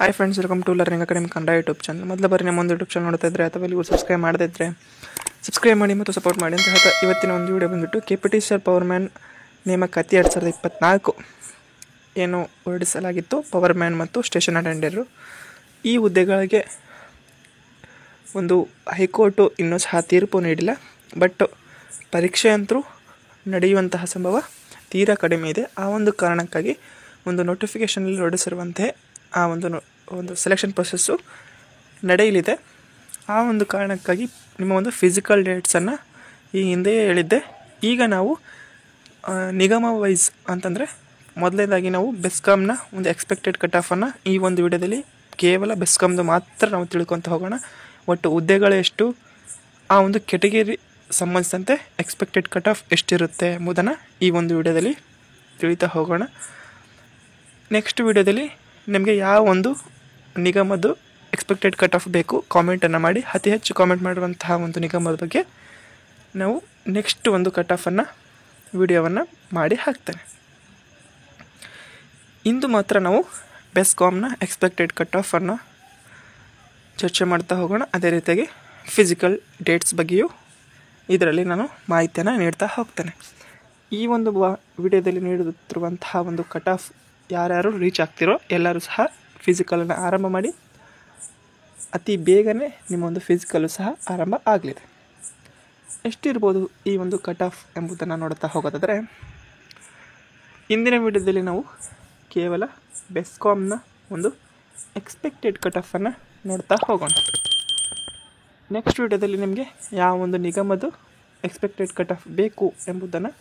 Hi friends, welcome to learning academy Kannada YouTube channel. ಮೊದಲ ಬಾರಿ ನಮ್ಮೊಂದು YouTube channel ನೋಡ್ತಾ ಇದ್ದರೆ ಅಥವಾ ಇಲ್ಲಿ ಸಬ್ಸ್ಕ್ರೈಬ್ ಮಾಡದೇ ಇದ್ದರೆ ಸಬ್ಸ್ಕ್ರೈಬ್ ಮಾಡಿ ಮತ್ತು ಸಪೋರ್ಟ್ ಮಾಡಿ ಅಂತ ಹೇಳ್ತಾ ಇವತ್ತಿನ ಒಂದು ವಿಡಿಯೋ ಬಂದುಬಿಟ್ಟು KPT ಸರ್ ಪವರ್ಮ್ಯಾನ್ ನೇಮಕಾತಿ 2024 ಏನು ಹೊರಡಿಸಲಾಗಿತ್ತು. ಪವರ್ಮ್ಯಾನ್ ಮತ್ತು ಸ್ಟೇಷನ್ ಅಟೆಂಡರು ಈ ಹುದ್ದೆಗಳಿಗೆ ಒಂದು ಹೈಕೋರ್ಟು ಇನ್ನೂ ಸಹ ತೀರ್ಪು ನೀಡಿಲ್ಲ. ಬಟ್ ಪರೀಕ್ಷೆ ಅಂತೂ ನಡೆಯುವಂತಹ ಸಂಭವ ತೀರಾ ಕಡಿಮೆ ಇದೆ. ಆ ಒಂದು ಕಾರಣಕ್ಕಾಗಿ ಒಂದು ನೋಟಿಫಿಕೇಷನಲ್ಲಿ ಹೊರಡಿಸಿರುವಂತೆ ಆ ಒಂದು ಸೆಲೆಕ್ಷನ್ ಪ್ರೊಸೆಸ್ಸು ನಡೆಯಲಿದೆ. ಆ ಒಂದು ಕಾರಣಕ್ಕಾಗಿ ನಿಮ್ಮ ಒಂದು ಫಿಸಿಕಲ್ ಡೇಟ್ಸನ್ನು ಈ ಹಿಂದೆಯೇ ಹೇಳಿದ್ದೆ. ಈಗ ನಾವು ನಿಗಮ ವೈಸ್ ಅಂತಂದರೆ ಮೊದಲನೇದಾಗಿ ನಾವು ಬೆಸ್ಕಾಮ್ನ ಒಂದು ಎಕ್ಸ್ಪೆಕ್ಟೆಡ್ ಕಟ್ ಆಫನ್ನು ಈ ಒಂದು ವಿಡಿಯೋದಲ್ಲಿ ಕೇವಲ ಬೆಸ್ಕಾಮ್ದು ಮಾತ್ರ ನಾವು ತಿಳ್ಕೊತ ಹೋಗೋಣ. ಒಟ್ಟು ಹುದ್ದೆಗಳೆಷ್ಟು, ಆ ಒಂದು ಕೆಟಗರಿ ಸಂಬಂಧಿಸಿದಂತೆ ಎಕ್ಸ್ಪೆಕ್ಟೆಡ್ ಕಟ್ ಆಫ್ ಎಷ್ಟಿರುತ್ತೆ ಎಂಬುದನ್ನು ಈ ಒಂದು ವಿಡಿಯೋದಲ್ಲಿ ತಿಳಿತಾ ಹೋಗೋಣ. ನೆಕ್ಸ್ಟ್ ವಿಡಿಯೋದಲ್ಲಿ ನಿಮಗೆ ಯಾವ ಒಂದು ನಿಗಮದ್ದು ಎಕ್ಸ್ಪೆಕ್ಟೆಡ್ ಕಟ್ ಆಫ್ ಬೇಕು ಕಾಮೆಂಟನ್ನು ಮಾಡಿ. ಅತಿ ಹೆಚ್ಚು ಕಾಮೆಂಟ್ ಮಾಡುವಂತಹ ಒಂದು ನಿಗಮದ ಬಗ್ಗೆ ನಾವು ನೆಕ್ಸ್ಟ್ ಒಂದು ಕಟ್ ಆಫನ್ನು ವಿಡಿಯೋವನ್ನು ಮಾಡಿ ಹಾಕ್ತೇನೆ. ಇಂದು ಮಾತ್ರ ನಾವು ಬೆಸ್ಕಾಮ್ನ ಎಕ್ಸ್ಪೆಕ್ಟೆಡ್ ಕಟ್ ಆಫನ್ನು ಚರ್ಚೆ ಮಾಡ್ತಾ ಹೋಗೋಣ. ಅದೇ ರೀತಿಯಾಗಿ ಫಿಸಿಕಲ್ ಡೇಟ್ಸ್ ಬಗ್ಗೆಯೂ ಇದರಲ್ಲಿ ನಾನು ಮಾಹಿತಿಯನ್ನು ನೀಡ್ತಾ ಹೋಗ್ತೇನೆ. ಈ ಒಂದು ವಿಡಿಯೋದಲ್ಲಿ ನೀಡುತ್ತಿರುವಂತಹ ಒಂದು ಕಟ್ ಆಫ್ ಯಾರ್ಯಾರು ರೀಚ್ ಆಗ್ತಿರೋ ಎಲ್ಲರೂ ಸಹ ಫಿಸಿಕಲನ್ನು ಆರಂಭ ಮಾಡಿ. ಅತಿ ಬೇಗನೆ ನಿಮ್ಮ ಒಂದು ಫಿಸಿಕಲ್ಲು ಸಹ ಆರಂಭ ಆಗಲಿದೆ. ಎಷ್ಟಿರ್ಬೋದು ಈ ಒಂದು ಕಟ್ ಆಫ್ ಎಂಬುದನ್ನು ನೋಡ್ತಾ ಹೋಗೋದಾದರೆ, ಇಂದಿನ ವಿಡಿಯೋದಲ್ಲಿ ನಾವು ಕೇವಲ ಬೆಸ್ಕಾಮ್ನ ಒಂದು ಎಕ್ಸ್ಪೆಕ್ಟೆಡ್ ಕಟ್ ಆಫನ್ನು ನೋಡ್ತಾ ಹೋಗೋಣ. ನೆಕ್ಸ್ಟ್ ವಿಡಿಯೋದಲ್ಲಿ ನಿಮಗೆ ಯಾವ ಒಂದು ನಿಗಮದ್ದು ಎಕ್ಸ್ಪೆಕ್ಟೆಡ್ ಕಟ್ ಆಫ್ ಬೇಕು ಎಂಬುದನ್ನು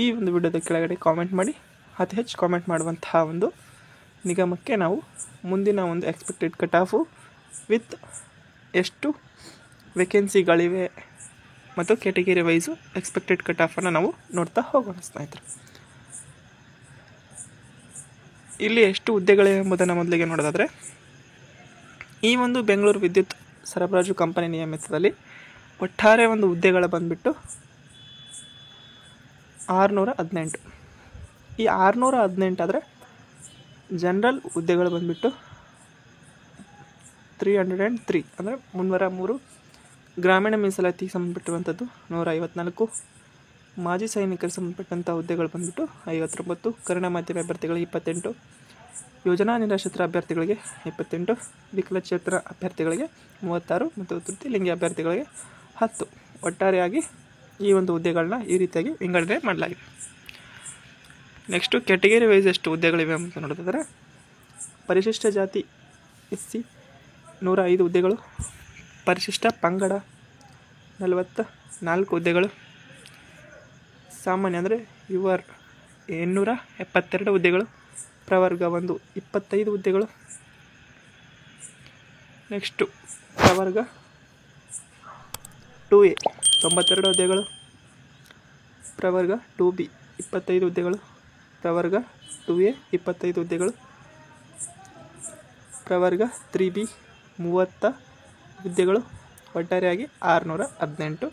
ಈ ಒಂದು ವಿಡಿಯೋದ ಕೆಳಗಡೆ ಕಾಮೆಂಟ್ ಮಾಡಿ. ಅತಿ ಹೆಚ್ಚು ಕಾಮೆಂಟ್ ಮಾಡುವಂತಹ ಒಂದು ನಿಗಮಕ್ಕೆ ನಾವು ಮುಂದಿನ ಒಂದು ಎಕ್ಸ್ಪೆಕ್ಟೆಡ್ ಕಟ್ ಆಫು ವಿತ್ ಎಷ್ಟು ವೇಕೆನ್ಸಿಗಳಿವೆ ಮತ್ತು ಕ್ಯಾಟಗರಿ ವೈಸು ಎಕ್ಸ್ಪೆಕ್ಟೆಡ್ ಕಟ್ ಆಫನ್ನು ನಾವು ನೋಡ್ತಾ ಹೋಗೋಣ ಸ್ನೇಹಿತರೆ. ಇಲ್ಲಿ ಎಷ್ಟು ಹುದ್ದೆಗಳಿವೆ ಎಂಬುದನ್ನು ಮೊದಲಿಗೆ ನೋಡೋದಾದರೆ, ಈ ಒಂದು ಬೆಂಗಳೂರು ವಿದ್ಯುತ್ ಸರಬರಾಜು ಕಂಪನಿ ನಿಯಮಿತದಲ್ಲಿ ಒಟ್ಟಾರೆ ಒಂದು ಹುದ್ದೆಗಳು ಬಂದುಬಿಟ್ಟು 618. ಈ 618 ಆದರೆ ಜನರಲ್ ಹುದ್ದೆಗಳು ಬಂದುಬಿಟ್ಟು 303 ಅಂದರೆ 303. ಗ್ರಾಮೀಣ ಮೀಸಲಾತಿಗೆ ಸಂಬಂಧಪಟ್ಟಿರುವಂಥದ್ದು 154. ಮಾಜಿ ಸೈನಿಕರಿಗೆ ಸಂಬಂಧಪಟ್ಟಂಥ ಹುದ್ದೆಗಳು ಬಂದುಬಿಟ್ಟು 59. ಕನ್ನಡ ಮಾಧ್ಯಮ ಅಭ್ಯರ್ಥಿಗಳಿಗೆ 28. ಯೋಜನಾ ನಿರಾಶ್ರಿತರ ಅಭ್ಯರ್ಥಿಗಳಿಗೆ 28. ವಿಕಲಚೇತನ ಅಭ್ಯರ್ಥಿಗಳಿಗೆ 36 ಮತ್ತು ತೃತೀಯ ಲಿಂಗಿ ಅಭ್ಯರ್ಥಿಗಳಿಗೆ 10. ಒಟ್ಟಾರೆಯಾಗಿ ಈ ಒಂದು ಹುದ್ದೆಗಳನ್ನ ಈ ರೀತಿಯಾಗಿ ವಿಂಗಡಣೆ ಮಾಡಲಾಗಿದೆ. ನೆಕ್ಸ್ಟು ಕ್ಯಾಟಗರಿ ವೈಸ್ ಎಷ್ಟು ಹುದ್ದೆಗಳಿವೆ ಅಂತ ನೋಡೋದಾದರೆ, ಪರಿಶಿಷ್ಟ ಜಾತಿ SC 105 ಹುದ್ದೆಗಳು, ಪರಿಶಿಷ್ಟ ಪಂಗಡ 44 ಹುದ್ದೆಗಳು, ಸಾಮಾನ್ಯ ಅಂದರೆ UR 872 ಹುದ್ದೆಗಳು, ಪ್ರವರ್ಗ 1 25 ಹುದ್ದೆಗಳು, ನೆಕ್ಸ್ಟು ಪ್ರವರ್ಗ 2A 92 ಹುದ್ದೆಗಳು, ಪ್ರವರ್ಗ 2B 25 ಹುದ್ದೆಗಳು, ಪ್ರವರ್ಗ 2A 25 ಹುದ್ದೆಗಳು, ಪ್ರವರ್ಗ 3B 30 ಹುದ್ದೆಗಳು. ಒಟ್ಟಾರೆಯಾಗಿ 618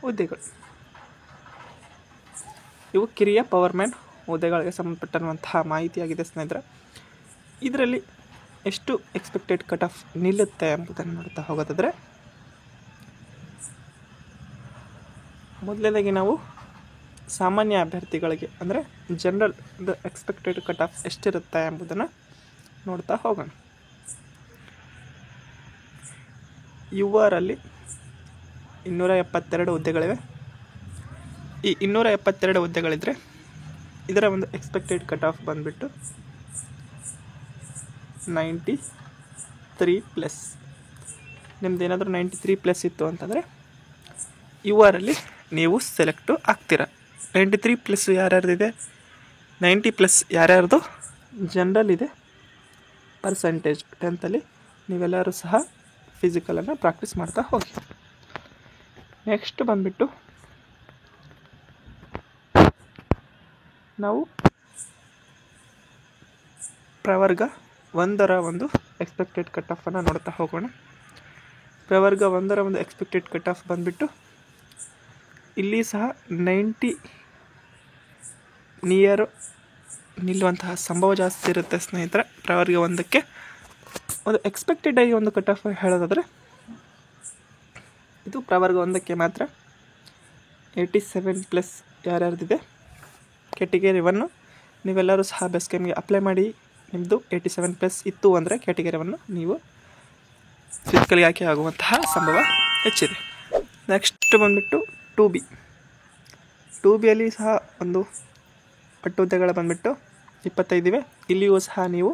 ಹುದ್ದೆಗಳು. ಇವು ಕಿರಿಯ ಪವರ್ಮ್ಯಾನ್ ಹುದ್ದೆಗಳಿಗೆ ಸಂಬಂಧಪಟ್ಟಿರುವಂತಹ ಮಾಹಿತಿಯಾಗಿದೆ ಸ್ನೇಹಿತರೆ. ಇದರಲ್ಲಿ ಎಷ್ಟು ಎಕ್ಸ್ಪೆಕ್ಟೆಡ್ ಕಟ್ ಆಫ್ ನಿಲ್ಲುತ್ತೆ ಎಂಬುದನ್ನು ನೋಡ್ತಾ ಹೋಗೋದಾದರೆ, ಮೊದಲನೇದಾಗಿ ನಾವು ಸಾಮಾನ್ಯ ಅಭ್ಯರ್ಥಿಗಳಿಗೆ ಅಂದರೆ ಜನರಲ್ ಎಕ್ಸ್ಪೆಕ್ಟೆಡ್ ಕಟ್ ಆಫ್ ಎಷ್ಟಿರುತ್ತೆ ಎಂಬುದನ್ನು ನೋಡ್ತಾ ಹೋಗೋಣ. UR ಅಲ್ಲಿ 272 ಹುದ್ದೆಗಳಿವೆ. ಈ 272 ಹುದ್ದೆಗಳಿದ್ದರೆ ಇದರ ಒಂದು ಎಕ್ಸ್ಪೆಕ್ಟೆಡ್ ಕಟ್ ಆಫ್ ಬಂದುಬಿಟ್ಟು 93+. ನಿಮ್ದು ಏನಾದರೂ 93+ ಇತ್ತು ಅಂತಂದರೆ UR ಅಲ್ಲಿ ನೀವು ಸೆಲೆಕ್ಟು ಆಗ್ತೀರ. 93+ ಯಾರ್ಯಾರ್ದಿದೆ, 90+ ಯಾರ್ಯಾರ್ದು ಜನರಲ್ ಇದೆ ಪರ್ಸೆಂಟೇಜ್ 10th ನೀವೆಲ್ಲರೂ ಸಹ ಫಿಸಿಕಲನ್ನು ಪ್ರಾಕ್ಟೀಸ್ ಮಾಡ್ತಾ ಹೋಗಿ. ನೆಕ್ಸ್ಟ್ ಬಂದುಬಿಟ್ಟು ನಾವು ಪ್ರವರ್ಗ 1ರ ಒಂದು ಎಕ್ಸ್ಪೆಕ್ಟೆಡ್ ಕಟ್ ಆಫನ್ನು ನೋಡ್ತಾ ಹೋಗೋಣ. ಪ್ರವರ್ಗ 1ರ ಒಂದು ಎಕ್ಸ್ಪೆಕ್ಟೆಡ್ ಕಟ್ ಆಫ್ ಬಂದುಬಿಟ್ಟು ಇಲ್ಲಿ ಸಹ 90 ನಿಯರ್ ನಿಲ್ಲುವಂತಹ ಸಂಭವ ಜಾಸ್ತಿ ಇರುತ್ತೆ ಸ್ನೇಹಿತರೆ. ಪ್ರವರ್ಗ 1ಕ್ಕೆ ಒಂದು ಎಕ್ಸ್ಪೆಕ್ಟೆಡ್ ಆಗಿ ಒಂದು ಕಟ್ ಆಫ್ ಹೇಳೋದಾದರೆ ಇದು ಪ್ರವರ್ಗ 1ಕ್ಕೆ ಮಾತ್ರ 87+ ಯಾರ್ಯಾರ್ದಿದೆ ಕ್ಯಾಟಗರಿ 1 ನೀವೆಲ್ಲರೂ ಸಹ ಬೆಸ್ಟ್ ಸ್ಕೀಮ್ಗೆ ಅಪ್ಲೈ ಮಾಡಿ. ನಿಮ್ಮದು 87+ ಇತ್ತು ಅಂದರೆ ಕ್ಯಾಟಗರಿ 1 ನೀವು ಫಿಸಿಕಲ್ಗೆ ಆಯ್ಕೆ ಆಗುವಂತಹ ಸಂಭವ ಹೆಚ್ಚಿದೆ. ನೆಕ್ಸ್ಟ್ ಬಂದುಬಿಟ್ಟು 2B ಸಹ ಒಂದು ಪಟ್ಟು ಹುದ್ದೆಗಳು ಬಂದುಬಿಟ್ಟು 25 ಇವೆ. ಇಲ್ಲಿಯೂ ಸಹ ನೀವು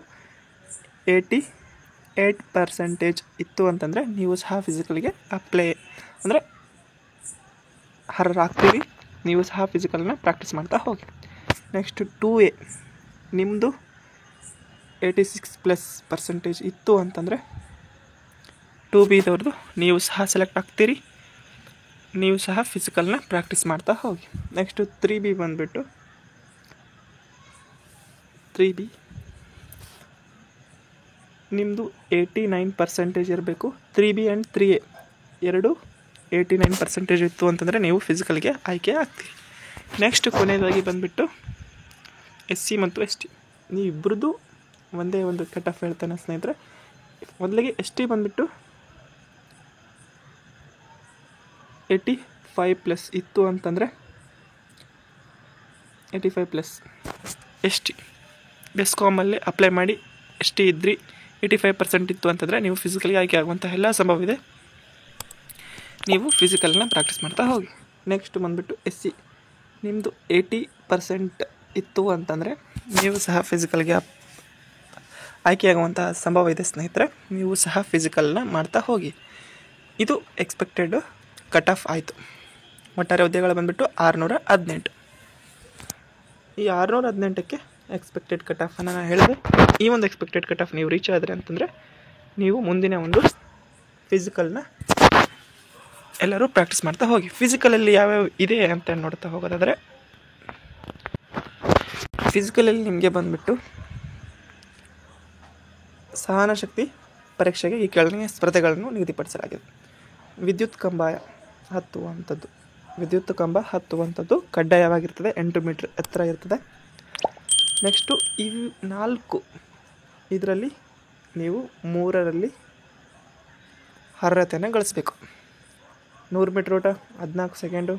88% ಇತ್ತು ಅಂತಂದರೆ ನೀವು ಸಹ ಫಿಸಿಕಲ್ಗೆ ಅಪ್ಲೈ ಅಂದರೆ ಅರ್ಹರಾಗ್ತೀವಿ. ನೀವು ಸಹ ಫಿಸಿಕಲ್ನ ಪ್ರಾಕ್ಟೀಸ್ ಮಾಡ್ತಾ ಹೋಗಿ. ನೆಕ್ಸ್ಟ್ 2A ನಿಮ್ಮದು 86+ ಇತ್ತು ಅಂತಂದರೆ 2Bದವ್ರದ್ದು ನೀವು ಸಹ ಸೆಲೆಕ್ಟ್ ಆಗ್ತೀರಿ. ನೀವು ಸಹ ಫಿಸಿಕಲ್ನ ಪ್ರಾಕ್ಟೀಸ್ ಮಾಡ್ತಾ ಹೋಗಿ. ನೆಕ್ಸ್ಟು 3B ಬಂದುಬಿಟ್ಟು 3B ನಿಮ್ಮದು 89% ಇರಬೇಕು. 3B ಆ್ಯಂಡ್ 3A ಎರಡು 89% ಇತ್ತು ಅಂತಂದರೆ ನೀವು ಫಿಸಿಕಲ್ಗೆ ಆಯ್ಕೆ ಆಗ್ತೀರಿ. ನೆಕ್ಸ್ಟ್ ಕೊನೆಯದಾಗಿ ಬಂದುಬಿಟ್ಟು SC ಮತ್ತು ST ನೀವಿಬ್ಬರದ್ದು ಒಂದೇ ಒಂದು ಕಟ್ ಆಫ್ ಹೇಳ್ತಾನೆ ಸ್ನೇಹಿತರೆ. ಮೊದಲಿಗೆ ST ಬಂದುಬಿಟ್ಟು 85+ ಇತ್ತು ಅಂತಂದರೆ 85+ ST ಬೆಸ್ಕಾಮಲ್ಲಿ ಅಪ್ಲೈ ಮಾಡಿ. ST ಇದ್ರಿ 85% ಇತ್ತು ಅಂತಂದರೆ ನೀವು ಫಿಸಿಕಲ್ಗೆ ಆಯ್ಕೆ ಆಗುವಂಥ ಎಲ್ಲ ಸಂಭವ ಇದೆ. ನೀವು ಫಿಸಿಕಲ್ನ ಪ್ರಾಕ್ಟೀಸ್ ಮಾಡ್ತಾ ಹೋಗಿ. ನೆಕ್ಸ್ಟ್ ಬಂದುಬಿಟ್ಟು SC ನಿಮ್ಮದು 80% ಇತ್ತು ಅಂತಂದರೆ ನೀವು ಸಹ ಫಿಸಿಕಲ್ಗೆ ಆಯ್ಕೆಯಾಗುವಂಥ ಸಂಭವ ಇದೆ ಸ್ನೇಹಿತರೆ. ನೀವು ಸಹ ಫಿಸಿಕಲ್ನ ಮಾಡ್ತಾ ಹೋಗಿ. ಇದು ಎಕ್ಸ್ಪೆಕ್ಟೆಡ್ ಕಟ್ ಆಫ್ ಆಯಿತು. ಒಟ್ಟಾರೆ ಹುದ್ದೆಗಳು ಬಂದುಬಿಟ್ಟು 618. ಈ 618ಕ್ಕೆ ಎಕ್ಸ್ಪೆಕ್ಟೆಡ್ ಕಟ್ ಆಫನ್ನು ನಾನು ಹೇಳಿದೆ. ಈ ಒಂದು ಎಕ್ಸ್ಪೆಕ್ಟೆಡ್ ಕಟ್ ಆಫ್ ನೀವು ರೀಚ್ ಆದರೆ ಅಂತಂದರೆ ನೀವು ಮುಂದಿನ ಒಂದು ಫಿಸಿಕಲ್ನ ಎಲ್ಲರೂ ಪ್ರಾಕ್ಟೀಸ್ ಮಾಡ್ತಾ ಹೋಗಿ. ಫಿಸಿಕಲಲ್ಲಿ ಯಾವ್ಯಾವ ಇದೆ ಅಂತ ನೋಡ್ತಾ ಹೋಗೋದಾದರೆ ಫಿಸಿಕಲಲ್ಲಿ ನಿಮಗೆ ಬಂದುಬಿಟ್ಟು ಸಹನ ಶಕ್ತಿ ಪರೀಕ್ಷೆಗೆ ಈ ಕೆಳಗಿನ ಸ್ಪರ್ಧೆಗಳನ್ನು ನಿಗದಿಪಡಿಸಲಾಗಿದೆ. ವಿದ್ಯುತ್ ಕಂಬ ಹತ್ತುವಂಥದ್ದು ಕಡ್ಡಾಯವಾಗಿರ್ತದೆ. 8 ಮೀಟ್ರ್ ಎತ್ತರ ಇರ್ತದೆ. ನೆಕ್ಸ್ಟು ಈ 4 ಇದರಲ್ಲಿ ನೀವು 3ರಲ್ಲಿ ಅರ್ಹತೆಯನ್ನು ಗಳಿಸಬೇಕು. 100 ಮೀಟ್ರ್ ಓಟ 14 ಸೆಕೆಂಡು,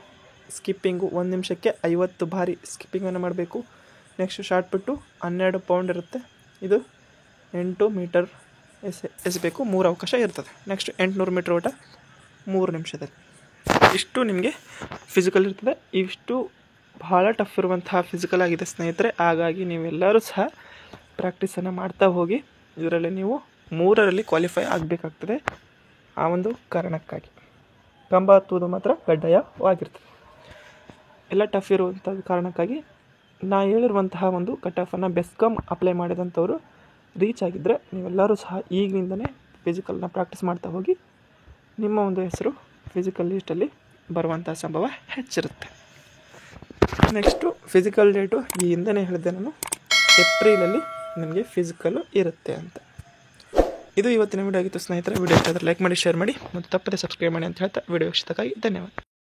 ಸ್ಕಿಪ್ಪಿಂಗು 1 ನಿಮಿಷಕ್ಕೆ 50 ಬಾರಿ ಸ್ಕಿಪ್ಪಿಂಗನ್ನು ಮಾಡಬೇಕು. ನೆಕ್ಸ್ಟ್ ಶಾರ್ಟ್ ಪುಟ್ಟು 12 ಪೌಂಡ್ ಇರುತ್ತೆ. ಇದು 8 ಮೀಟರ್ ಎಸಬೇಕು. 3 ಅವಕಾಶ ಇರ್ತದೆ. ನೆಕ್ಸ್ಟ್ 800 ಮೀಟ್ರ್ ಓಟ 3 ನಿಮಿಷದಲ್ಲಿ. ಇಷ್ಟು ನಿಮಗೆ ಫಿಸಿಕಲ್ ಇರ್ತದೆ. ಇಷ್ಟು ಬಹಳ ಟಫ್ ಇರುವಂತಹ ಫಿಸಿಕಲ್ ಆಗಿದೆ ಸ್ನೇಹಿತರೆ. ಹಾಗಾಗಿ ನೀವೆಲ್ಲರೂ ಸಹ ಪ್ರಾಕ್ಟೀಸನ್ನು ಮಾಡ್ತಾ ಹೋಗಿ. ಇದರಲ್ಲಿ ನೀವು 3ರಲ್ಲಿ ಕ್ವಾಲಿಫೈ ಆಗಬೇಕಾಗ್ತದೆ. ಆ ಒಂದು ಕಾರಣಕ್ಕಾಗಿ ಕಂಬ ಹತ್ತುವುದು ಮಾತ್ರ ಕಡ್ಡಾಯವಾಗಿರ್ತದೆ. ಎಲ್ಲ ಟಫ್ ಇರುವಂಥ ಕಾರಣಕ್ಕಾಗಿ ನಾ ಹೇಳಿರುವಂತಹ ಒಂದು ಕಟ್ ಆಫನ್ನು ಬೆಸ್ಕಾಮ್ ಅಪ್ಲೈ ಮಾಡಿದಂಥವರು ರೀಚ್ ಆಗಿದ್ದರೆ ನೀವೆಲ್ಲರೂ ಸಹ ಈಗಲಿಂದನೇ ಫಿಸಿಕಲ್ನ ಪ್ರಾಕ್ಟೀಸ್ ಮಾಡ್ತಾ ಹೋಗಿ. ನಿಮ್ಮ ಒಂದು ಹೆಸರು ಫಿಸಿಕಲ್ ಲಿಸ್ಟಲ್ಲಿ ಬರುವಂಥ ಸಂಭವ ಹೆಚ್ಚಿರುತ್ತೆ. ನೆಕ್ಸ್ಟು ಫಿಸಿಕಲ್ ಡೇಟು ಈ ಹಿಂದೆಯೇ ಹೇಳಿದೆ ನಾನು, ಏಪ್ರಿಲಲ್ಲಿ ನಿಮಗೆ ಫಿಸಿಕಲ್ಲು ಇರುತ್ತೆ ಅಂತ. ಇದು ಇವತ್ತಿನ ವಿಡಿಯೋ ಆಗಿತ್ತು ಸ್ನೇಹಿತರೆ. ವಿಡಿಯೋ ಇಷ್ಟ ಆದರೆ ಲೈಕ್ ಮಾಡಿ, ಶೇರ್ ಮಾಡಿ ಮತ್ತು ತಪ್ಪದೆ ಸಬ್ಸ್ಕ್ರೈಬ್ ಮಾಡಿ ಅಂತ ಹೇಳ್ತಾ ವಿಡಿಯೋ ವೀಕ್ಷಿಸಕ್ಕಾಗಿ ಧನ್ಯವಾದ.